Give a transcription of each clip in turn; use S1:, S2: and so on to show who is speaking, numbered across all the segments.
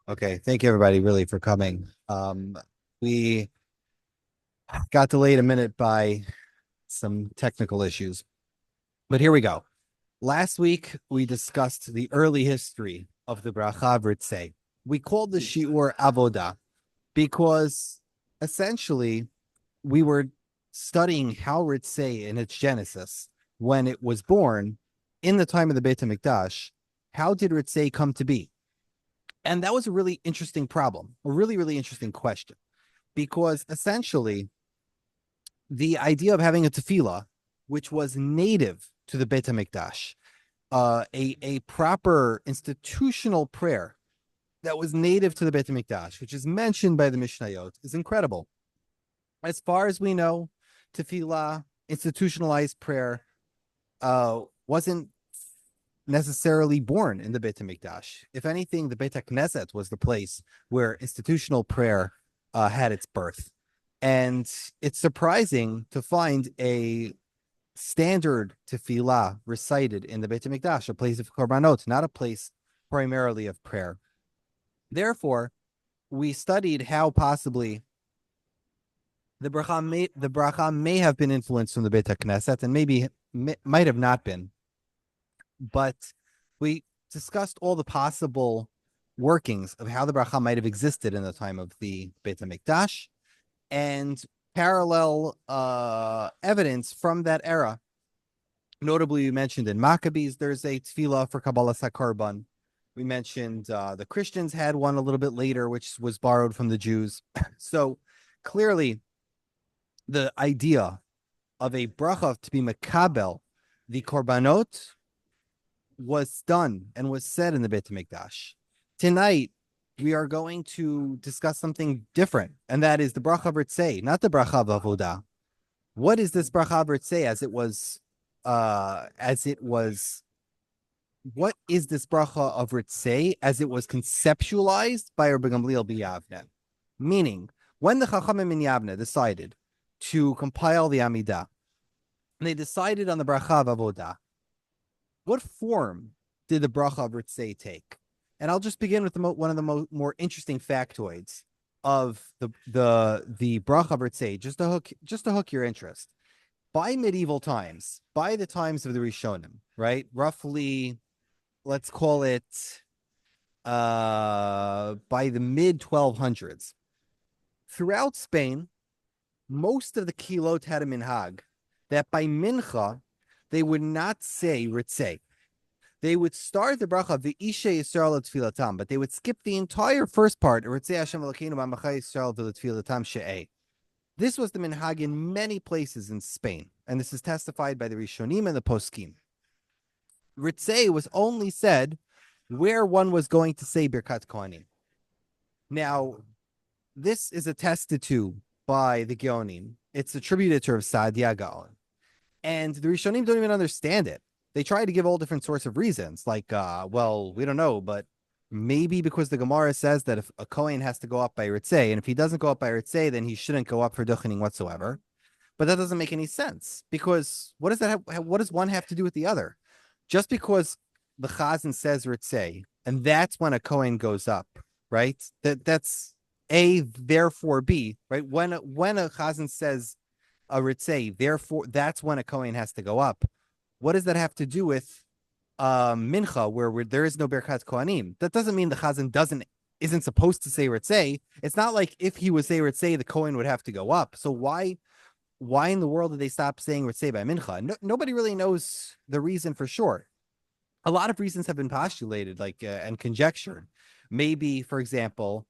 S1: Okay, thank you everybody really for coming. We got delayed a minute by some technical issues, but here we go. Last week we discussed the early history of the Beracha Ritzeh. We called the shiur avoda because essentially we were studying how Ritzeh in its genesis, when it was born in the time of the Beit HaMikdash, how did Ritzeh come to be? And that was a really interesting problem, a really, really interesting question, because essentially the idea of having a tefillah, which was native to the Beit HaMikdash, a proper institutional prayer that was native to the Beit HaMikdash, which is mentioned by the Mishnayot, is incredible. As far as we know, tefillah, institutionalized prayer, wasn't necessarily born in the Beit HaMikdash. If anything, the Beit HaKnesset was the place where institutional prayer had its birth. And it's surprising to find a standard tefillah recited in the Beit HaMikdash, a place of korbanot, not a place primarily of prayer. Therefore, we studied how possibly the bracha may have been influenced from the Beit HaKnesset, and maybe might have not been. But we discussed all the possible workings of how the bracha might have existed in the time of the Beit HaMikdash, and parallel evidence from that era. Notably, we mentioned in Maccabees, there's a tefillah for Kabbalah Sakarban. We mentioned the Christians had one a little bit later, which was borrowed from the Jews. So clearly, the idea of a bracha to be makabel, the korbanot, was done and was said in the Beit HaMikdash. Tonight, we are going to discuss something different, and that is the bracha of Ritzeh, not the bracha of Avodah. What is this bracha of Ritzeh what is this bracha of Ritzeh as it was conceptualized by Rabbi Gamliel B'Yavne? Meaning, when the Chachamim in Yavne decided to compile the Amidah, and they decided on the bracha of Avodah, what form did the bracha of Ritzeh take? And I'll just begin with one of the more interesting factoids of the bracha of Ritzeh, just to hook your interest. By medieval times, by the times of the Rishonim, right? Roughly, let's call it by the mid 1200s, throughout Spain, most of the kilot had a minhag that by mincha they would not say Ritzeh. They would start the bracha of the Ishe Yisrael Tfilatam, but they would skip the entire first part, Ritzeh Hashem Elokeinu B'Amachai Yisrael Tfilatam She'eh. This was the minhag in many places in Spain, and this is testified by the Rishonim and the Poskim. Ritzeh was only said where one was going to say Birkat Kohanim. Now, this is attested to by the Geonim. It's attributed to Rav Saadia Gaon. And the Rishonim don't even understand it. They try to give all different sorts of reasons, like, well, we don't know, but maybe because the Gemara says that if a Kohen has to go up by Ritzeh, and if he doesn't go up by Ritzeh, then he shouldn't go up for Duchening whatsoever. But that doesn't make any sense, because what does one have to do with the other? Just because the Chazan says Ritzeh, and that's when a Kohen goes up, right? That's A, therefore B, right? When a Chazan says a Ritzeh, therefore that's when a Kohen has to go up. What does that have to do with mincha, where there is no Birkat Kohanim? That doesn't mean the Chazan isn't supposed to say Ritzeh. It's not like if he would say Ritzeh, the Kohen would have to go up. So why in the world did they stop saying Ritzeh by mincha? Nobody really knows the reason for sure. A lot of reasons have been postulated, and conjectured. Maybe, for example,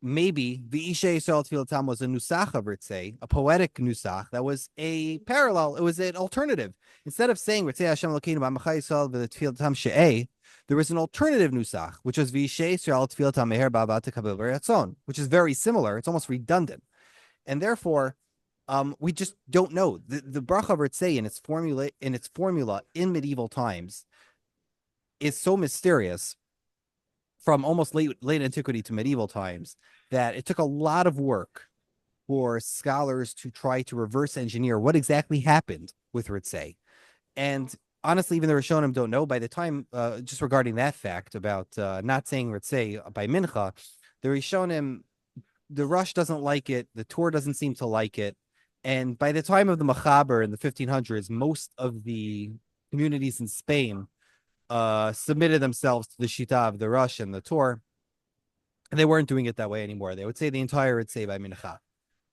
S1: maybe the Ishe Yisrael Tfilatam was a nusach of Ritzeh, a poetic nusach that was a parallel. It was an alternative. Instead of saying Ritzeh Hashem Elokeinu B'Amachai Yisrael Tfilatam She'eh, there was an alternative nusach, which was V'Ishe Yisrael Tfilatam Meher Ba'avat Tekabel B'Ratzon, which is very similar. It's almost redundant, and therefore, we just don't know. The bracha of Ritzeh in its formula in medieval times is so mysterious, from almost late antiquity to medieval times, that it took a lot of work for scholars to try to reverse engineer what exactly happened with Ritzeh. And honestly, even the Rishonim don't know. By the time, just regarding that fact about not saying Ritzeh by Mincha, the Rishonim, the Rush doesn't like it. The Torah doesn't seem to like it. And by the time of the Machaber in the 1500s, most of the communities in Spain submitted themselves to the Shita of the Rush and the Torah. And they weren't doing it that way anymore. They would say the entire Ritzeh by Mincha.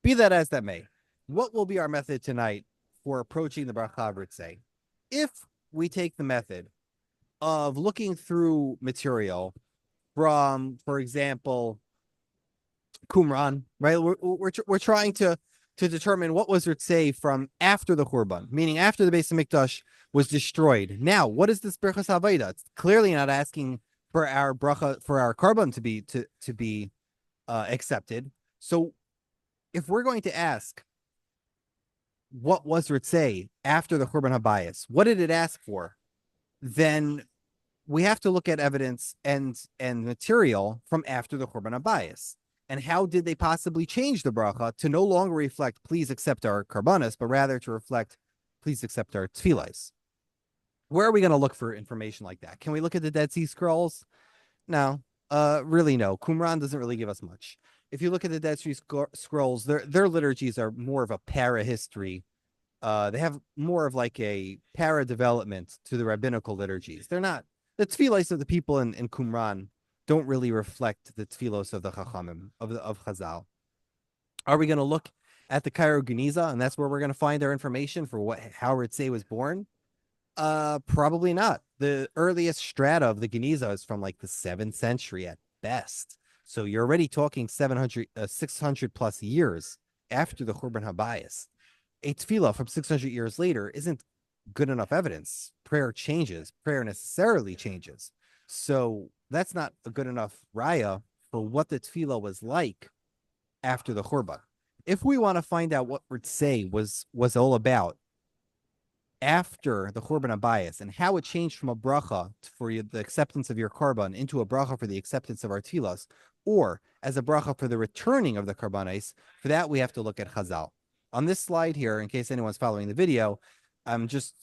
S1: Be that as that may, what will be our method tonight for approaching the Beracha Ritzeh? If we take the method of looking through material from, for example, Qumran, right? We're trying to determine what was Ritzeh from after the Churban, meaning after the Beis Hamikdash was destroyed. Now, what is this Berachas Havayda? It's clearly not asking for our bracha, for our carbon to be accepted. So, if we're going to ask what was Ritzeh after the Churban Habayis, what did it ask for? Then we have to look at evidence and material from after the Churban Habayis. And how did they possibly change the bracha to no longer reflect, please accept our karbanas, but rather to reflect, please accept our tefillahs? Where are we going to look for information like that? Can we look at the Dead Sea Scrolls? No, really no. Qumran doesn't really give us much. If you look at the Dead Sea Scrolls, their liturgies are more of a para history. They have more of like a para development to the rabbinical liturgies. They're not, the tefillos of the people in Qumran don't really reflect the tefillos of the Chachamim, of Chazal. Are we going to look at the Cairo Geniza, and that's where we're going to find our information for how Ritzeh was born? Probably not. The earliest strata of the Geniza is from like the 7th century at best. So you're already talking 600 plus years after the Churban Habayis. A tefillah from 600 years later isn't good enough evidence. Prayer changes. Prayer necessarily changes. So that's not a good enough raya for what the tefillah was like after the Churban. If we want to find out what Ritzeh was all about after the Churban Habayis and how it changed from a bracha for the acceptance of your karban into a bracha for the acceptance of our tefillas, or as a bracha for the returning of the karbanis, for that we have to look at Chazal. On this slide here, in case anyone's following the video, I'm just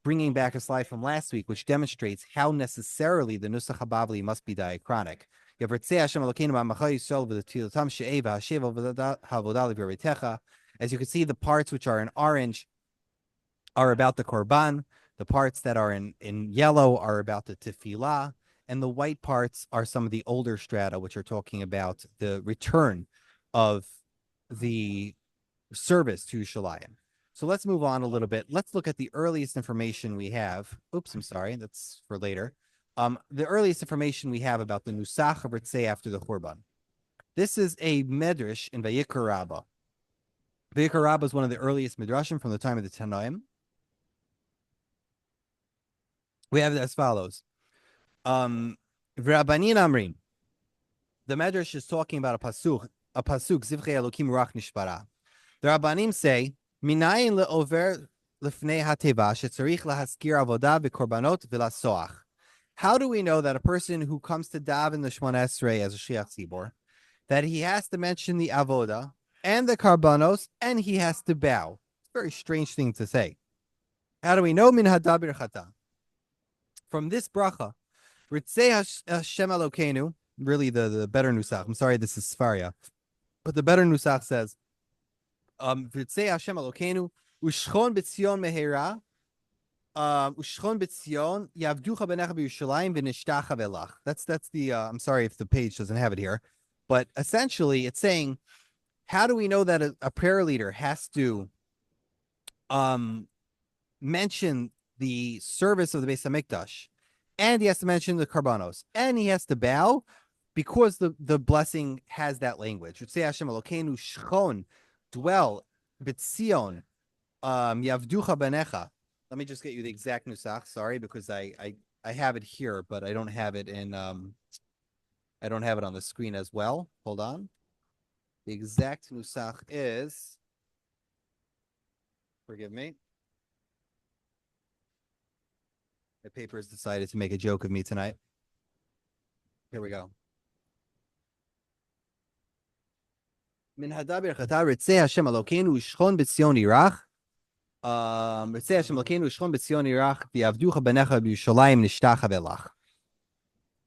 S1: bringing back a slide from last week, which demonstrates how necessarily the Nusach HaBavli must be diachronic. As you can see, the parts which are in orange are about the korban. The parts that are in yellow are about the tefillah. And the white parts are some of the older strata, which are talking about the return of the service to Shalayim. So let's move on a little bit. Let's look at the earliest information we have. Oops, I'm sorry. That's for later. The earliest information we have about the Nusach of Ritzeh after the Churban. This is a medrash in Vayikra Rabbah. Vayikra Rabbah is one of the earliest midrashim from the time of the Tanaim. We have it as follows. V'Rabbanin Amrim. The medrash is talking about a pasuk, Zivchei Elokim Ruach Nishbara. The Rabbanim say, Minayin le'over lefnei hateva shetzarich lahaskir avodah v'korbanot v'lasoach. How do we know that a person who comes to daven the Shemona Esrei as a Shliach Tzibor, that he has to mention the avodah and the karbanos, and he has to bow? It's a very strange thing to say. How do we know? Min hadabir chata. From this bracha, Ritzeh Hashem Elokeinu, really the better nusach. I'm sorry, this is Sfaria, but the better nusach says, Ritzeh Hashem Elokeinu ushchon b'tzion mehera ushchon b'tzion yavducha b'necha b'Yerushalayim v'nishtacha velach. That's the I'm sorry if the page doesn't have it here, but essentially it's saying, how do we know that a prayer leader has to mention the service of the Beis Hamikdash, and he has to mention the karbanos, and he has to bow, because the blessing has that language. Ritzeh Hashem Elokeinu shchon, dwell, b'tzion, yavducha b'necha. Let me just get you the exact nusach. Sorry, because I have it here, but I don't have it in I don't have it on the screen as well. Hold on. The exact nusach is, forgive me, the paper has decided to make a joke of me tonight. Here we go. Min hadabir chata Ritzeh Hashem Elokeinu ushchon b'tzion yirach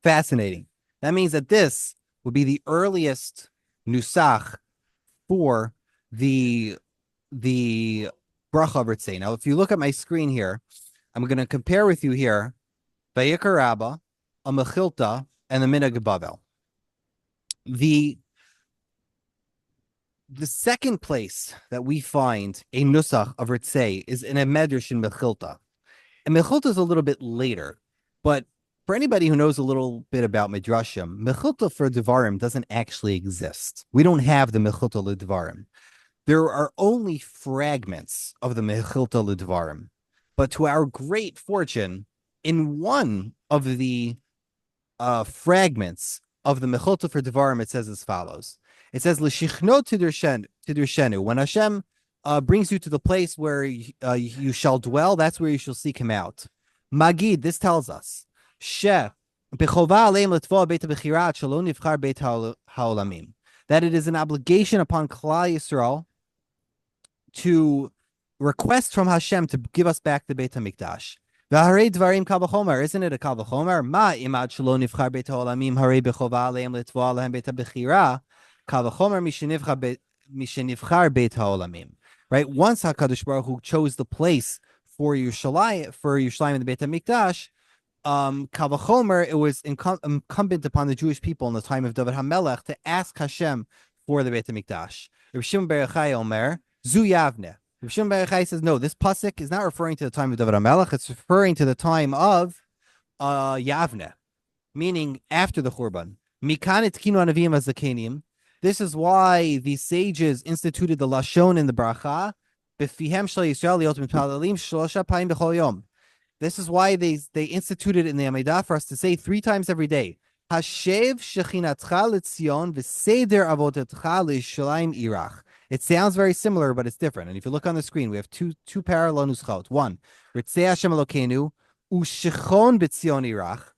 S1: Fascinating. That means that this would be the earliest nusach for the the bracha of Ritzeh. Now, if you look at my screen here, I'm going to compare with you here Vayikar Rabba, a Mechilta, and the Minhag Bavel. The second place that we find a nusach of Ritzeh is in a medrash in Mechilta. And Mechilta is a little bit later, but for anybody who knows a little bit about Midrashim, Mechilta for Devarim doesn't actually exist. We don't have the Mechilta L'Devarim. There are only fragments of the Mechilta L'Devarim. But to our great fortune, in one of the fragments of the Mechilta for Devarim, it says as follows. It says, L'shichno tidurshenu. When Hashem brings you to the place where you shall dwell, that's where you shall seek him out. Magid, this tells us, that it is an obligation upon Klal Yisrael to request from Hashem to give us back the Beit HaMikdash. Isn't it a kal v'chomer? Ma imad shelo nivchar Beit HaOlamim harei bechova aleim litva alehem Beit HaBechira kal v'chomer mishenivchar Beit HaOlamim. Right? Once HaKadosh Baruch Hu chose the place for Yerushalayim and the Beit HaMikdash, kal v'chomer, it was incumbent upon the Jewish people in the time of David HaMelech to ask Hashem for the Beit HaMikdash. Rav Shimon bar Yochai Omer, Zu Yavne. Rav Shimon bar Yochai says, no, this pasuk is not referring to the time of David HaMelech, it's referring to the time of Yavne, meaning after the Churban. Mikan itkinu anavim azakenim. This is why the sages instituted the Lashon in the Beracha. Befihem shel Yisrael liot mitpalalim shlosha payim b'chol yom. This is why they instituted in the Amidah for us to say 3 times every day. Hashev shechinatcha l'tzion v'seder avodatcha l'Yerushalayim irach. It sounds very similar, but it's different. And if you look on the screen, we have two parallel nuschot. One, Ritzeh Hashem Elokeinu u'shechon b'tzion irach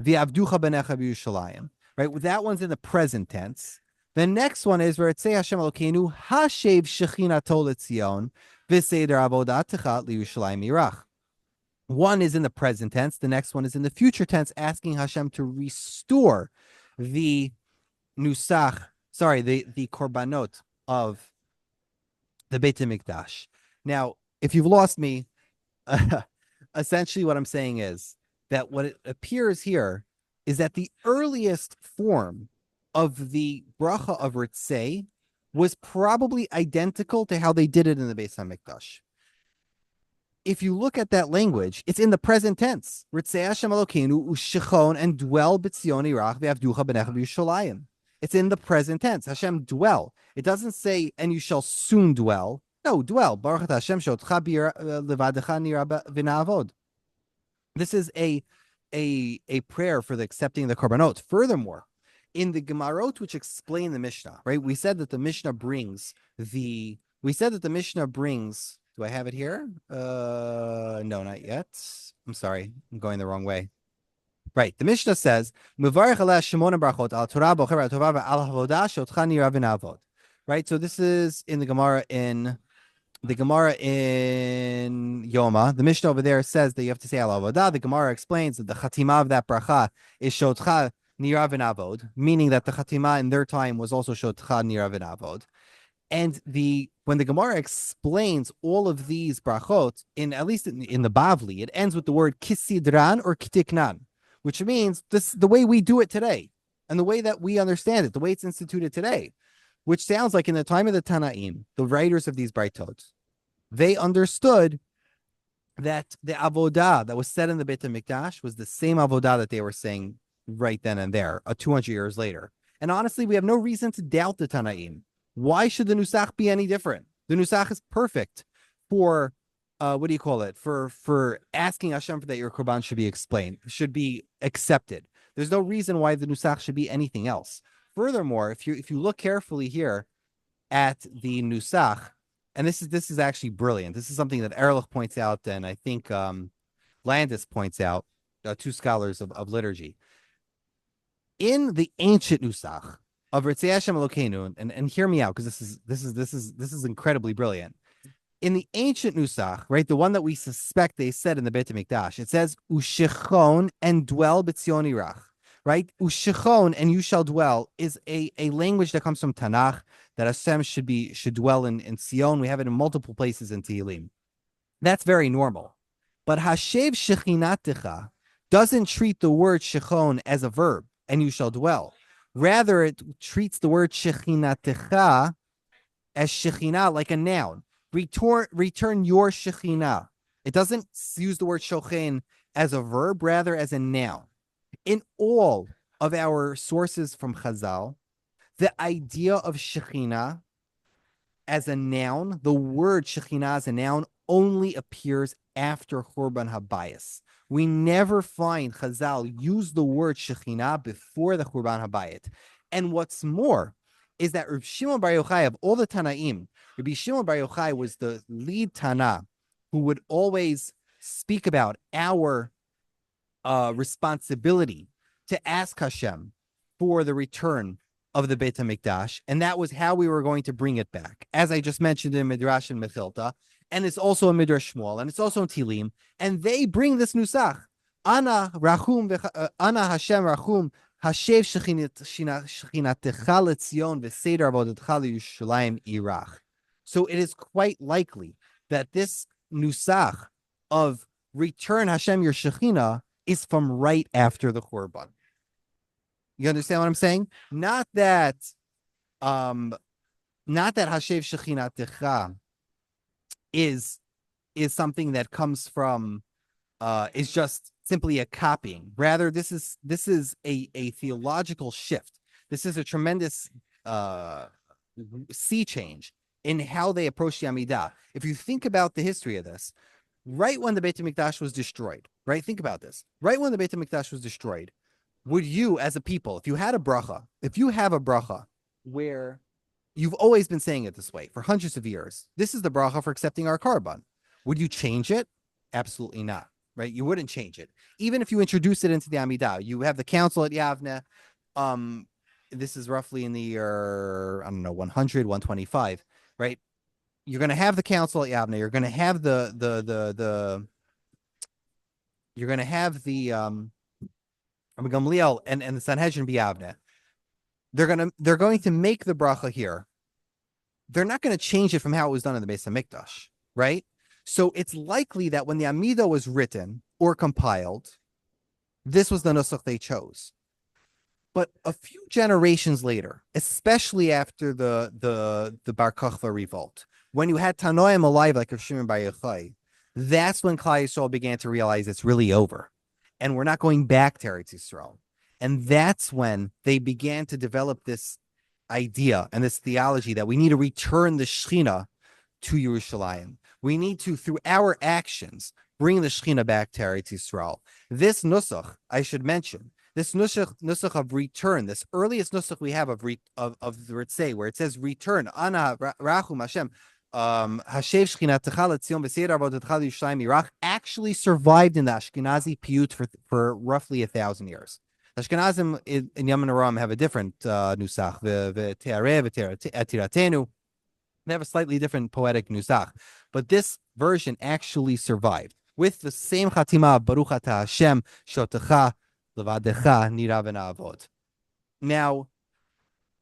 S1: v'avducha b'necha b'Yerushalayim. Right, that one's in the present tense. The next one is Ritzeh Hashem Elokeinu hashev shechinato l'tzion v'seder avodatcha l'Yerushalayim irach. One is in the present tense. The next one is in the future tense, asking Hashem to restore the nusach, the korbanot of the Beit HaMikdash. Now, if you've lost me, essentially what I'm saying is that what it appears here is that the earliest form of the bracha of Ritzeh was probably identical to how they did it in the Beit HaMikdash. If you look at that language, it's in the present tense. Ritzeh Hashem Elokeinu u'shechon, and dwell b'tzion irach v'avducha b'necha b'Yerushalayim. It's in the present tense. Hashem, dwell. It doesn't say, and you shall soon dwell. No, dwell. Baruch atah Hashem she'otcha levadecha nira v'na'avod. This is a prayer for the accepting the korbanot. Furthermore, in the Gemarot which explain the Mishnah, right? We said that the Mishnah brings. Do I have it here? No, not yet. I'm sorry. I'm going the wrong way. Right. The Mishnah says, right? So this is in the Gemara in Yoma. The Mishnah over there says that you have to say al avodah. The Gemara explains that the chatima of that bracha is shotcha nira v'navod, meaning that the chatima in their time was also shotcha nira v'navod. And when the Gemara explains all of these brachot, at least in the Bavli, it ends with the word kisidran or kitiknan, which means the way we do it today, and the way that we understand it, the way it's instituted today, which sounds like in the time of the Tanaim, the writers of these braitot, they understood that the avodah that was said in the Beit HaMikdash was the same avodah that they were saying right then and there, 200 years later. And honestly, we have no reason to doubt the Tanaim. Why should the nusach be any different? The nusach is perfect for for asking Hashem for that your korban should be accepted. There's no reason why the nusach should be anything else. Furthermore, if you look carefully here at the nusach, and this is actually brilliant. This is something that Erlich points out, and I think Landis points out, 2 scholars of liturgy. In the ancient nusach of Ritzeh Hashem Elokeinu, and hear me out, because this is incredibly brilliant. in the ancient Nusach, right, the one that we suspect they said in the Beit HaMikdash, it says, Ushichon and dwell b'tzion irach, right? Ushichon and you shall dwell is a language that comes from Tanakh, that Hashem should dwell in Tzion. We have it in multiple places in Tehillim. That's very normal. But Hashev Shechinatecha doesn't treat the word Shechon as a verb, and you shall dwell. Rather, it treats the word Shechinatecha as Shechina, like a noun. Return your Shechina. It doesn't use the word Shochen as a verb, rather as a noun. In all of our sources from Chazal, the idea of Shechina as a noun, the word Shekhinah as a noun, only appears after Churban Habayis. We never find Chazal use the word Shekhinah before the Churban Habayit. And what's more is that Rabbi Shimon Bar Yochai, of all the Tanaim, Rabbi Shimon Bar Yochai was the lead Tana who would always speak about our responsibility to ask Hashem for the return of the Beit HaMikdash, and that was how we were going to bring it back. As I just mentioned in Midrash and Mechilta, and it's also in Midrash Shmuel, and it's also in Tilim, and they bring this nusach. Ana Rachum, Ana Hashem Rachum, Hashev Shechinatecha Letzion v'Seder Avodatcha Yerushalayim Irach. So it is quite likely that this nusach of return Hashem your Shechina is from right after the Churban. You understand what I'm saying? Not that Hashev Shechinatecha is something that comes from is just simply a copying. Rather, this is a theological shift. This is a tremendous sea change in how they approach the Amidah. If you think about the history of this, right when the Beit HaMikdash was destroyed, right? Think about this. Right when the Beit HaMikdash was destroyed, would you, as a people, if you have a bracha where you've always been saying it this way for hundreds of years, this is the bracha for accepting our korban, would you change it? Absolutely not, right? You wouldn't change it. Even if you introduce it into the Amidah, you have the council at Yavne. This is roughly in the year, 100, 125, right? You're going to have the council at Yavne. You're going to have you're going to have the Gamliel and the Sanhedrin B'Yavne. They're going to make the bracha here. They're not going to change it from how it was done in the Beis HaMikdash, right? So it's likely that when the Amidah was written or compiled, this was the nusach they chose. But a few generations later, especially after the Bar Kokhba revolt, when you had Tanoim alive like Rav Shimon Bar Yochai, that's when Klal Yisrael began to realize it's really over. And we're not going back to Eretz Yisrael. And that's when they began to develop this idea and this theology that we need to return the Shechina to Yerushalayim. We need to, through our actions, bring the Shechina back to Eretz Yisrael. This nusach, I should mention, this nusach of return, this earliest nusach we have of the Ritzeh, where it says return, Ana Rachum Hashem, Hashev Shechinatecha Letzion v'Seder Avodatcha Yerushalayim Irach, actually survived in the Ashkenazi piyut for roughly 1,000 years. The Ashkenazim in Yemen Aram have a different nusach, v'Te'areh v'Tiratenu. They have a slightly different poetic nusach, but this version actually survived with the same chatima of Baruch Ata Hashem Shotecha Levadecha Nira v'Na'avod. Now,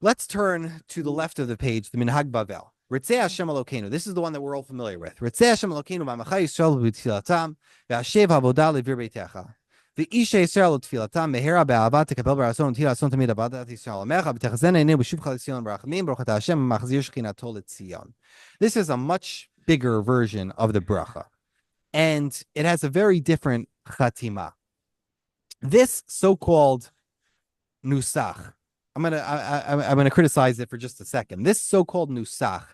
S1: let's turn to the left of the page, the Minhag Bavel. Ritzeh Hashem Elokeinu. This is the one that we're all familiar with. Ritzeh Hashem Elokeinu v'Amachai Yisrael v'Tfilatam v'Ashev Havodah Livir Beitecha v'Isha Yisrael v'Tfilatam mehera be'ahavat tekabel b'rason v'tila rason tamid abadat Yisrael amecha v'techzen einei b'shuvcha l'Tzion b'rachamim Baruch Ata Hashem machzir shchinato l'Tzion. This is a much bigger version of the bracha, and it has a very different chatima. This so-called nusach, I'm gonna criticize it for just a second. This so-called nusach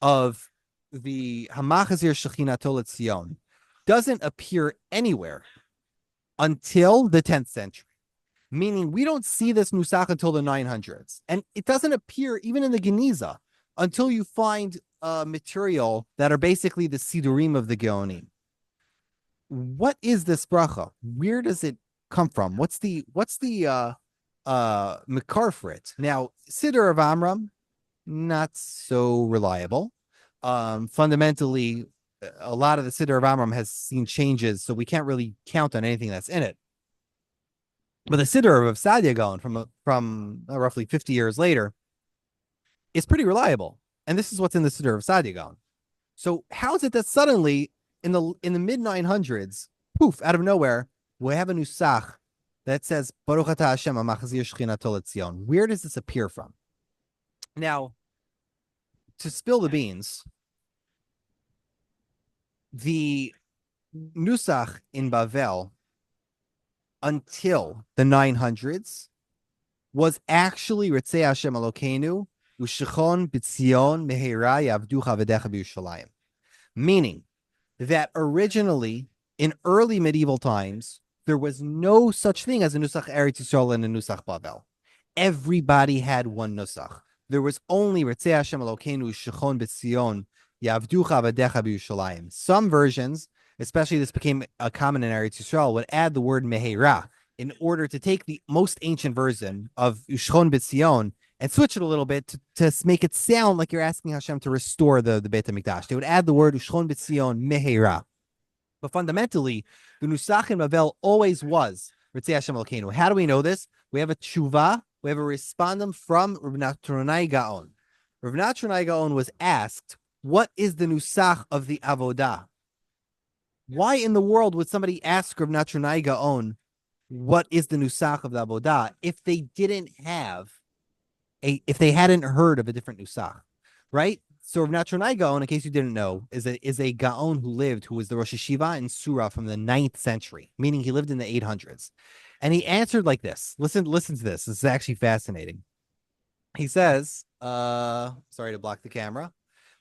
S1: of the Hamachazir Shechinato L'Tzion doesn't appear anywhere until the 10th century, meaning we don't see this nusach until the 900s, and it doesn't appear even in the Geniza until you find material that are basically the Sidurim of the Geonim. What is this bracha? Where does it come from? What's the makar for it? Now, Siddur of Amram, not so reliable, fundamentally, a lot of the Siddur of Amram has seen changes, so we can't really count on anything that's in it. But the Siddur of Sadia Gaon from roughly 50 years later is pretty reliable, and this is what's in the Siddur of Sadia Gaon. So how is it that suddenly in the mid 900s, poof, out of nowhere, we have a nusach that says Baruch Atah Hashem HaMachazir Shechinato L'Tzion? Where does this appear from? Now, to spill the beans, the nusach in Bavel until the 900s was actually Ritzeh Hashem Elokeinu Ushechon B'Tzion Meheira Yavducha V'Decha B'Yushalayim, meaning that originally in early medieval times there was no such thing as a nusach Eretz Yisrael and a nusach Bavel. Everybody had one nusach. There was only Ritzeh Hashem Elokeinu Ushechon B'Tzion Yavducha V'Decha B'Yushalayim. Some versions, especially this became a common in Eretz Yisrael, would add the word Meheira in order to take the most ancient version of Ushchon B'Tzion and switch it a little bit to make it sound like you're asking Hashem to restore the Beit HaMikdash. They would add the word Ushchon B'Tzion Meheira. But fundamentally, the Nusach in Bavel always was Ritzeh Hashem Elokeinu. How do we know this? We have a tshuva, we have a respondum from Rav Natronai Gaon. Rav Natronai Gaon was asked, what is the Nusach of the Avodah? Why in the world would somebody ask Rav Natronai Gaon what is the Nusach of the Avodah if they hadn't heard of a different Nusach, right? So Rav Natronai Gaon, in case you didn't know, is a Gaon who was the Rosh Yeshiva in Surah from the 9th century, meaning he lived in the 800s. And he answered like this. Listen to this. This is actually fascinating. He says, sorry to block the camera.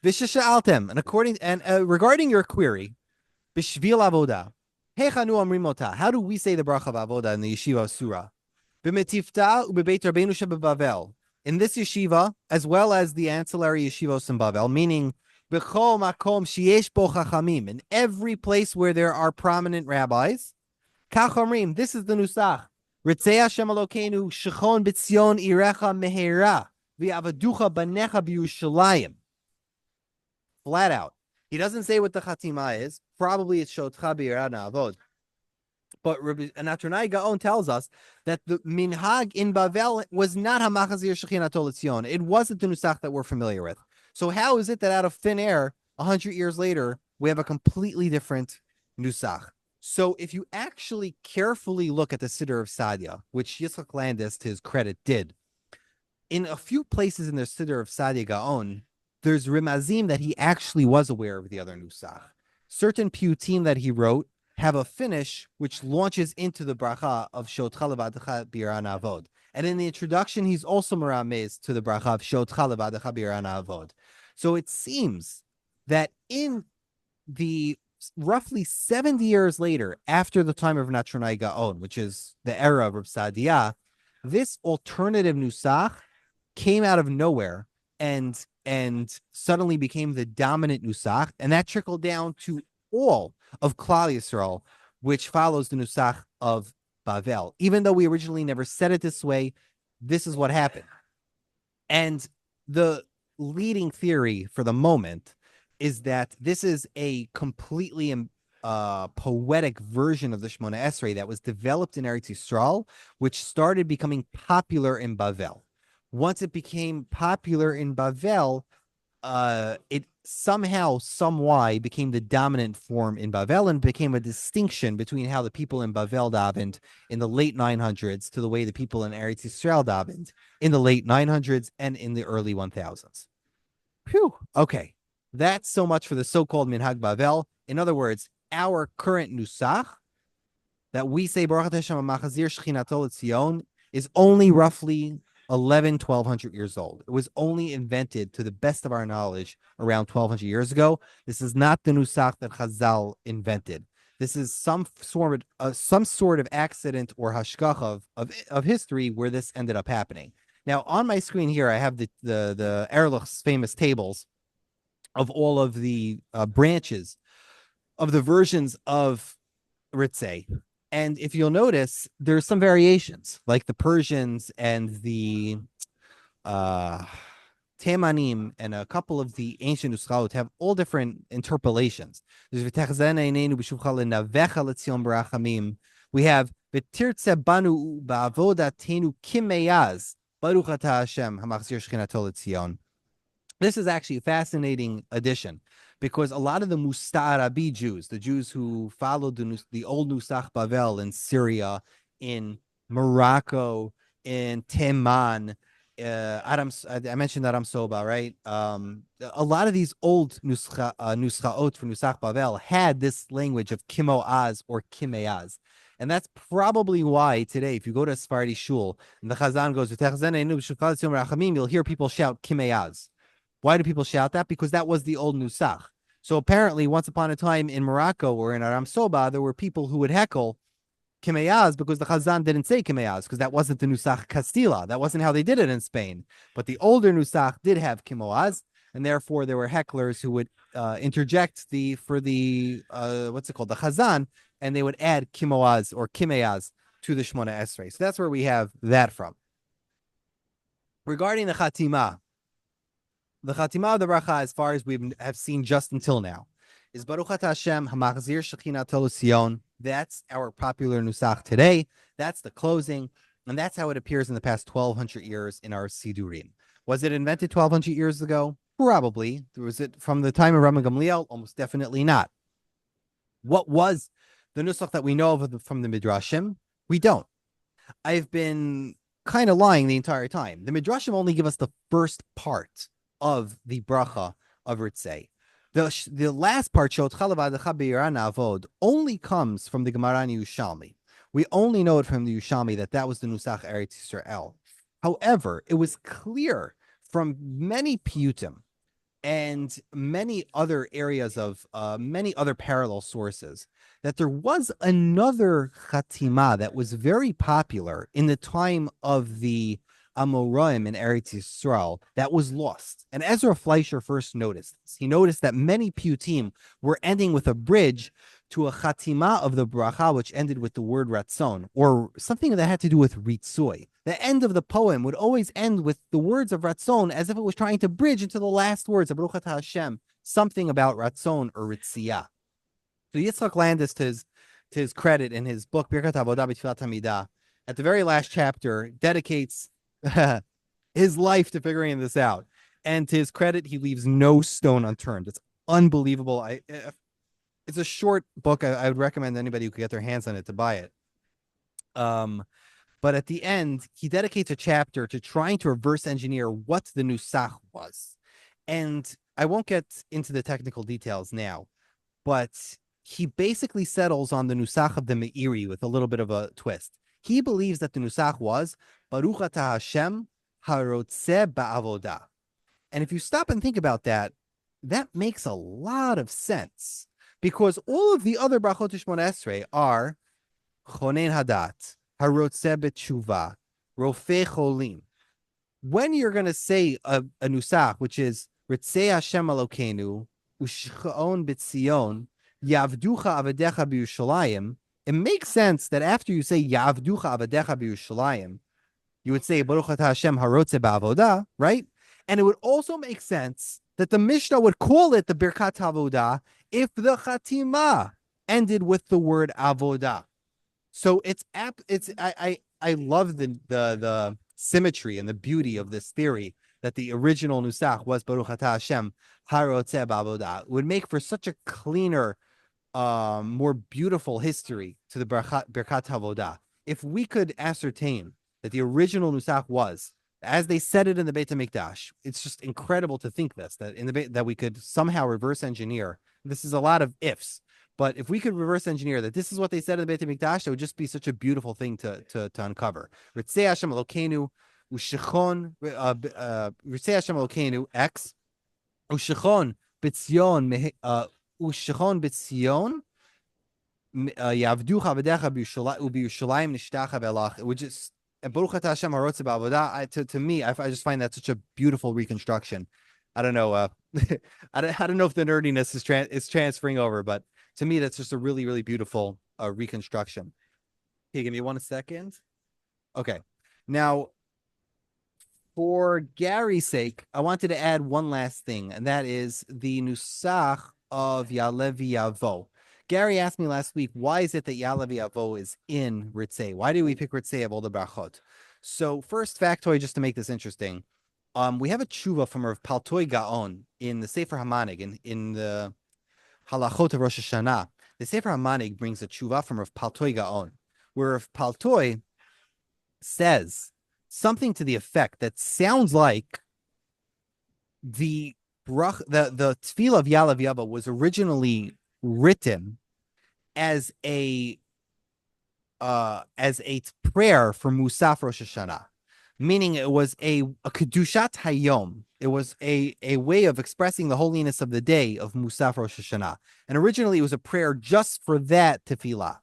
S1: V'shesha'altem, and regarding your query, B'shvil Avodah, Hechanu Amrim Ota, how do we say the Bracha of Avodah in the Yeshiva of Surah? B'metifta u'bebeit Rabbeinu shebebavel, in this yeshiva, as well as the ancillary yeshivos in Bavel, meaning B'chol makom sheyesh bo chachamim, in every place where there are prominent rabbis, Kach Omrim, this is the Nusach, Ritzeh Hashem Elokeinu shechon b'tzion irecha meheira, v'avaducha banecha b'Yushalayim. Flat out. He doesn't say what the Chatima is. Probably it's Shotcha B'Yirah Na'avod. But Rabbi Natronai Gaon tells us that the minhag in Bavel was not Hamachazir Shechinato L'Tzion. It wasn't the Nusach that we're familiar with. So how is it that out of thin air, 100 years later, we have a completely different Nusach? So if you actually carefully look at the Siddur of Sadia, which Yitzchak Landis, to his credit, did, in a few places in the Siddur of Sadia Gaon, there's rimazim that he actually was aware of the other nusach. Certain piyutim that he wrote have a finish which launches into the bracha of Shotcha Levadecha B'Yirah Na'avod. And in the introduction, he's also meramez to the bracha of Shotcha Levadecha B'Yirah Na'avod. So it seems that in the roughly 70 years later, after the time of Natronai Gaon, which is the era of Reb Sadia, this alternative nusach came out of nowhere and suddenly became the dominant nusach, and that trickled down to all of Klal Yisrael, which follows the nusach of Bavel. Even though we originally never said it this way, this is what happened. And the leading theory for the moment is that this is a completely poetic version of the Shemona Esrei that was developed in Eretz Yisrael, which started becoming popular in Bavel. Once it became popular in Bavel, it somehow, somewhy became the dominant form in Bavel and became a distinction between how the people in Bavel davened in the late 900s to the way the people in Eretz Yisrael davened in the late 900s and in the early 1000s. Phew. Okay. That's so much for the so-called Minhag Bavel. In other words, our current Nusach that we say Baruch Hashem HaMachazir Shechinato L'Tzion is only roughly 1200 years old. It was only invented, to the best of our knowledge, around 1200 years ago. This is not the Nusach that Chazal invented. This is some sort of accident or hashgacha of history where this ended up happening. Now, on my screen here, I have the Erlich's famous tables of all of the branches of the versions of Ritzeh. And if you'll notice, there's some variations, like the Persians and the Temanim and a couple of the ancient Nuschaot have all different interpolations. There's V'techzen Einenu b'shuvcha lenavecha letzion barachamim. We have V'tirtze banu ba'avodatenu kimeyaz baruch atah Hashem hamachzir shchinato letzion. This is actually a fascinating addition because a lot of the Musta'arabi Jews, the Jews who followed the old Nusach Bavel in Syria, in Morocco, in Teman, I mentioned Aram Soba, right? A lot of these old Nuschaot from Nusach Bavel had this language of Kimoaz or Kimeaz. And that's probably why today, if you go to a Sephardi shul and the Chazan goes, you'll hear people shout Kimeaz. Why do people shout that? Because that was the old Nusach. So apparently, once upon a time in Morocco or in Aram Soba, there were people who would heckle Kimeyaz because the Chazan didn't say Kimeyaz, because that wasn't the Nusach Castilla. That wasn't how they did it in Spain. But the older Nusach did have Kimoaz, and therefore there were hecklers who would interject the Chazan, and they would add Kimoaz or Kimeyaz to the Shmona Esrei. So that's where we have that from. Regarding the Chatima of the Beracha, as far as we have seen just until now, is Baruch Atah Hashem Hamachzir Shechinato L'Sion. That's our popular Nusach today. That's the closing, and that's how it appears in the past 1,200 years in our Sidurim. Was it invented 1,200 years ago? Probably. Was it from the time of Rambam Gamliel? Almost definitely not. What was the Nusach that we know of from the Midrashim? We don't. I've been kind of lying the entire time. The Midrashim only give us the first part of the bracha of Ritzeh. The last part, only comes from the Gemara in Yerushalmi. We only know it from the Yerushalmi that was the Nusach Eretz Yisrael. However, it was clear from many piyutim and many other areas of many other parallel sources that there was another chatima that was very popular in the time of the Amoraim in Eretz Yisrael that was lost. And Ezra Fleischer first noticed this. He noticed that many piyutim were ending with a bridge to a chatima of the bracha, which ended with the word ratzon, or something that had to do with ritzui. The end of the poem would always end with the words of ratzon, as if it was trying to bridge into the last words of Baruch Atah Hashem, something about ratzon or ritziyah. So Yitzchak Landis, to his credit, in his book Birkat Avodah B'Tfilat Hamidah, at the very last chapter, dedicates his life to figuring this out. And to his credit, he leaves no stone unturned. It's unbelievable. It's a short book. I would recommend anybody who could get their hands on it to buy it. But at the end, he dedicates a chapter to trying to reverse engineer what the Nusach was. And I won't get into the technical details now, but he basically settles on the Nusach of the Meiri with a little bit of a twist. He believes that the Nusach was Baruch Atah Hashem Harotzeh Ba'avodah. And if you stop and think about that, that makes a lot of sense. Because all of the other brachot Shmona Esrei are Chonen Hadat, Harotzeh B'tshuva, Rofei Cholim. When you're going to say a Nusach, which is Ritzeh Hashem Elokeinu, Ushchaon B'tzion, Yavducha Avadecha B'Yushalayim, it makes sense that after you say Yavducha Avadecha B'Yushalayim, you would say Baruch Atah Hashem Harotzeh Ba'avodah, right? And it would also make sense that the Mishnah would call it the Birkat Avodah if the Chatima ended with the word Avodah. So I love the symmetry and the beauty of this theory that the original Nusach was Baruch Atah Hashem Harotzeh Ba'avodah. It would make for such a cleaner, more beautiful history to the Birkat Avodah. If we could ascertain that the original Nusach was, as they said it in the Beit HaMikdash, it's just incredible to think that we could somehow reverse engineer. This is a lot of ifs, but if we could reverse engineer that this is what they said in the Beit HaMikdash, it would just be such a beautiful thing to uncover. Ritzeh Hashem Elokeinu Ushechon Ritzeh Hashem Elokeinu X Ushechon B'Tzion Ushechon B'Tzion Yavducha Avadecha B'Yushalayim Nishtacha Belach. It would just Baruch Atah Hashem Harotzeh Ba'avodah. To me, I just find that such a beautiful reconstruction. I don't know. I don't know if the nerdiness is transferring over, but to me, that's just a really, really beautiful reconstruction. Okay, give me 1 second. Okay, now For Gary's sake, I wanted to add one last thing, and that is the nusach of Yaaleh v'Yavo. Gary asked me last week, why is it that Yaaleh v'Yavo is in Ritzeh? Why do we pick Ritzeh of all the brachot? So first factoid, just to make this interesting, we have a tshuva from Rav Paltoy Gaon in the Sefer Hamanig, in the Halachot of Rosh Hashanah. The Sefer Hamanig brings a tshuva from Rav Paltoy Gaon, where Rav Paltoy says something to the effect that sounds like the tefillah of Yaaleh v'Yavo was originally written as a prayer for Musaf Rosh Hashanah, meaning it was a kedushat hayom. It was a way of expressing the holiness of the day of Musaf Rosh Hashanah, and originally it was a prayer just for that tefillah.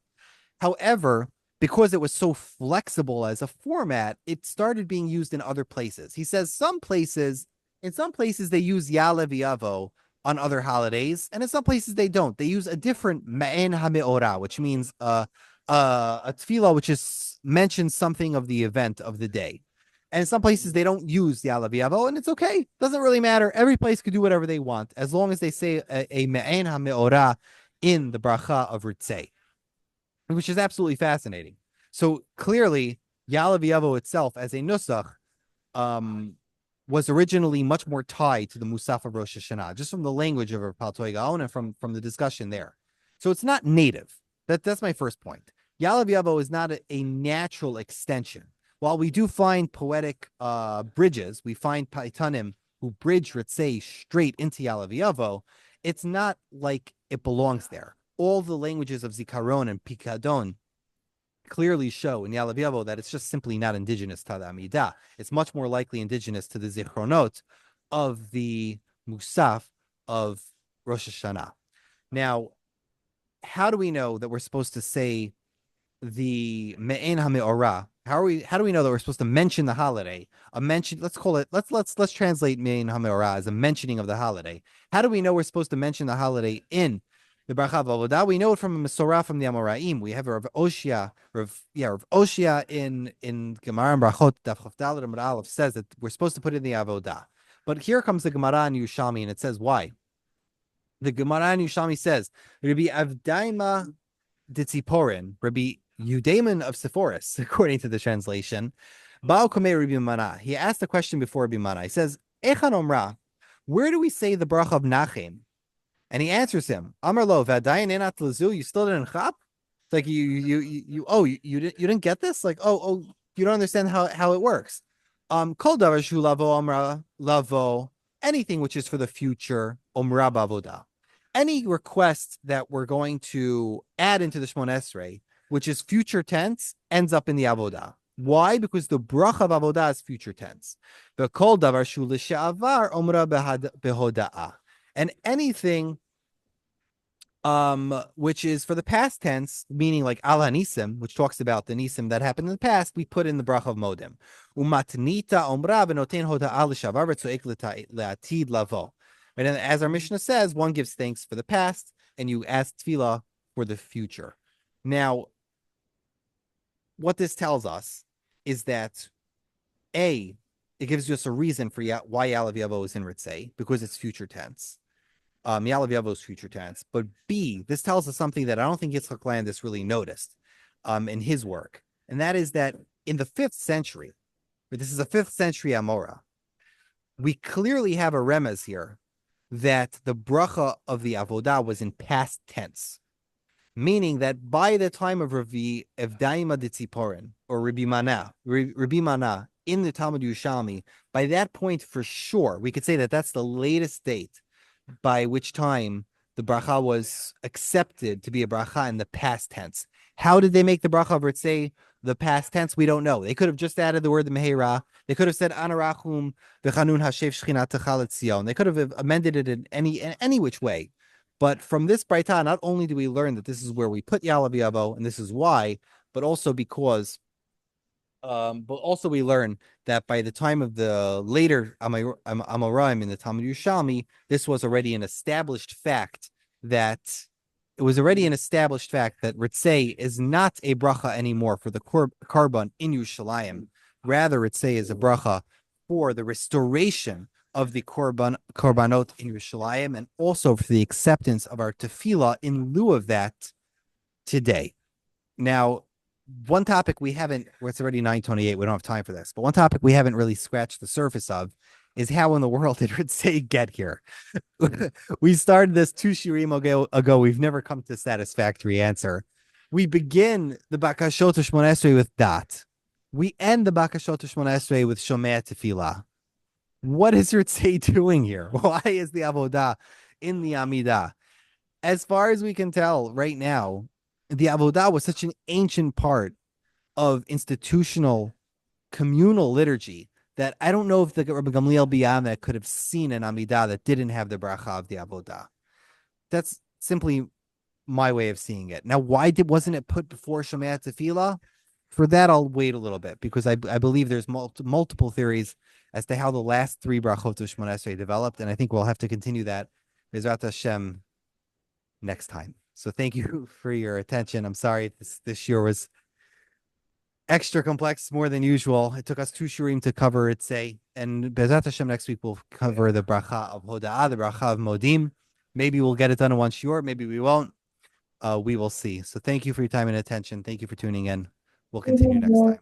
S1: However, because it was so flexible as a format, it started being used in other places. He says in some places they use Yaaleh v'Yavo on other holidays, and in some places they don't. They use a different Ma'en HaMe'orah, which means a tefillah which is mentions something of the event of the day. And in some places they don't use Yaaleh v'Yavo, and it's okay. Doesn't really matter. Every place could do whatever they want, as long as they say a Ma'en HaMe'orah in the bracha of Ritzeh, which is absolutely fascinating. So clearly, Yaaleh v'Yavo itself as a nusach was originally much more tied to the Musaf of Rosh Hashanah, just from the language of Rav Paltoy Gaon and from the discussion there. So it's not native. That's my first point. Yaaleh v'Yavo is not a natural extension. While we do find poetic bridges, we find paitanim who bridge Ritzeh straight into Yaaleh v'Yavo, it's not like it belongs there. All the languages of Zikaron and Pikadon clearly show in Yaaleh v'Yavo that it's just simply not indigenous to the Amidah. It's much more likely indigenous to the Zichronot of the Musaf of Rosh Hashanah. Now, how do we know that we're supposed to say the Me'en HaMe'orah? How do we know that we're supposed to mention the holiday? Let's translate Me'en HaMe'orah as a mentioning of the holiday. How do we know we're supposed to mention the holiday in the Beracha of Avodah? We know it from a Mesorah from the Amoraim. We have Rav Oshia in Gemara and Brachot Daf Chaf Daled Amud Aleph says that we're supposed to put it in the Avodah. But here comes the Gemara in Yerushalmi, and it says why. The Gemara in Yerushalmi says, Rabbi Avdaima Ditziporin, Rabbi Yudaman of Sephoris, according to the translation, Ba'al Komei Rabbi Mana. He asked the question before Rabbi Mana. He says, Echan Omra, where do we say the bracha of Nachem? And he answers him, Amar lo, v'adayin enat lezu, you still didn't chap? It's like you didn't get this? Like, you don't understand how it works. Kol davar shu lavo amra lavo, anything which is for the future, omra bavoda. Any request that we're going to add into the Shmon Esrei, which is future tense, ends up in the avodah. Why? Because the bracha of avodah is future tense. The kol davar shu l'she'avar omra behoda'ah. And anything which is for the past tense, meaning like al hanisim, which talks about the nisim that happened in the past, we put in the bracha of modim. Umatnita omra v'noten hoda'ah l'shavar v'tzo'ek le'atid lavo. And as our Mishnah says, one gives thanks for the past, and you ask tefillah for the future. Now, what this tells us is that A, it gives us a reason for why Yaaleh v'Yavo is in Ritzeh, because it's future tense. Yaaleh v'Yavo is future tense. But B, this tells us something that I don't think Yitzchak Landis really noticed in his work. And that is that in the 5th century, this is a 5th century Amora, we clearly have a remez here that the bracha of the avodah was in past tense, meaning that by the time of Rabbi Evdaima Ditziporin or Rabbi Mana in the Talmud Yerushalmi, by that point for sure we could say that that's the latest date by which time the bracha was accepted to be a bracha in the past tense. How did they make the bracha of Ritzeh the past tense? We don't know. They could have just added the word the Mehera. They could have said Anarachum v'chanun hashev shchina techal Tzion. They could have amended it in any which way. But from this Braita, not only do we learn that this is where we put Yaaleh v'Yavo, and this is why, but also because we learn that by the time of the later Amoraim in the Talmud Yerushalmi, this was already an established fact that Ritzeh is not a bracha anymore for the Karban in Yerushalayim. Rather, Ritzeh is a bracha for the restoration of the korbanot in Yerushalayim, and also for the acceptance of our tefillah in lieu of that today. Now, one topic we haven't, well, it's already 9:28, we don't have time for this, but one topic we haven't really scratched the surface of is how in the world did Ritzeh get here? We started this 2 shiurim ago. We've never come to a satisfactory answer. We begin the Bakashot Shmona Esrei with Dat. We end the Bakashot Shmona Esrei with Shomea Tefillah. What is Ritzeh doing here? Why is the Avodah in the Amidah? As far as we can tell right now, the Avodah was such an ancient part of institutional communal liturgy that I don't know if the Rabbi Gamliel Biyama could have seen an Amidah that didn't have the bracha of the Avodah. That's simply my way of seeing it. Now, why wasn't it put before Shomea Tefillah? For that, I'll wait a little bit because I believe there's multiple theories as to how the last 3 brachot of Shmona Esrei developed, and I think we'll have to continue that Bezrat Hashem next time. So thank you for your attention. I'm sorry this year was extra complex, more than usual. It took us 2 shiurim to cover it, say, and Bezrat Hashem next week we'll cover the bracha of Hoda'ah, the bracha of Modim. Maybe we'll get it done in 1 shiur, maybe we won't. We will see. So thank you for your time and attention. Thank you for tuning in. We'll continue next time.